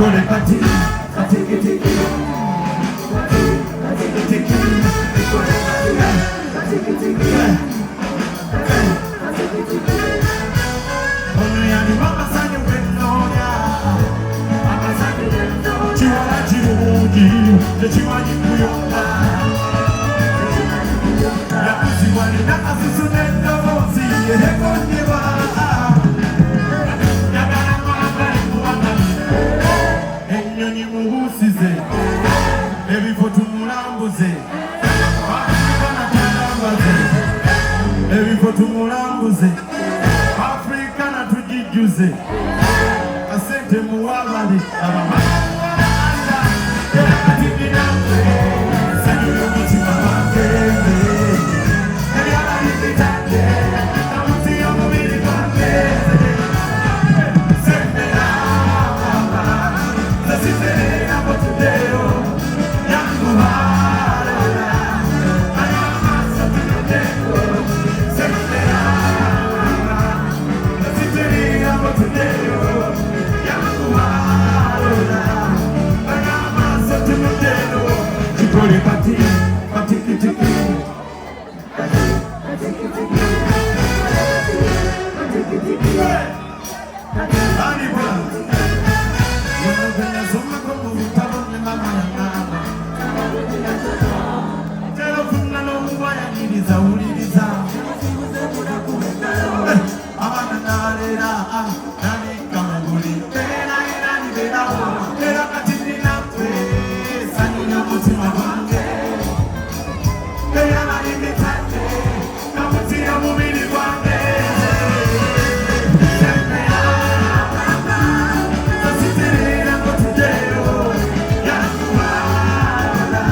chikole kati katiki tiki katiki tiki chikole kati katiki tiki katiki tiki ono yani mama sanyu wenoya mama sanyu wenoya chiwala chirugi chiwanyi kuyomba ya kuziwali na asisune ndozi yekonyewa Tumulambuze Afrika na tujijuze asente muwabali abamanda katikina sanyo mutima wange ebyala nipitake kamuti omubiri gwange sembera zasiterera motudeo yangubalala ayamasa tunoteko chikole kati katiki tiki katiki tiki katiki tiki ani bra yana zoma como vitalo ne mama ya mama telo kunna no waya niliza uliliza abana nalera nani kama guli tena nani bela tena katini na twe sanyo mutima wange tena nani mitate kamuti ya mubili wange zasiterera kotudeo yakuwala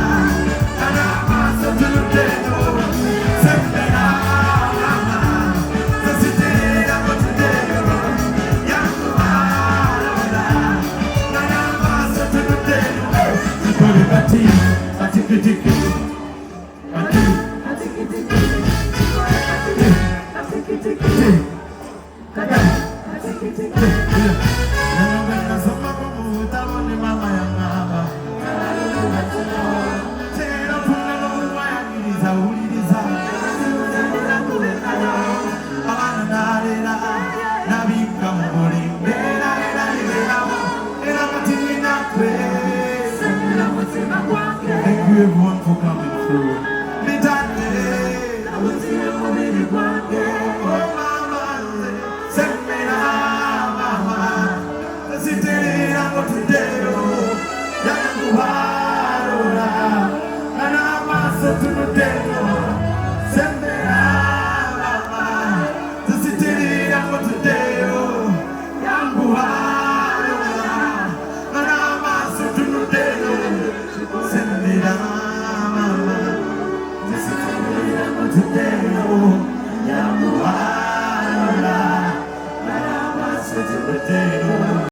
kana maso tunuteno sembera zasiterera kotudeo yakuwala kana maso tunuteno chikole kati katiki tiki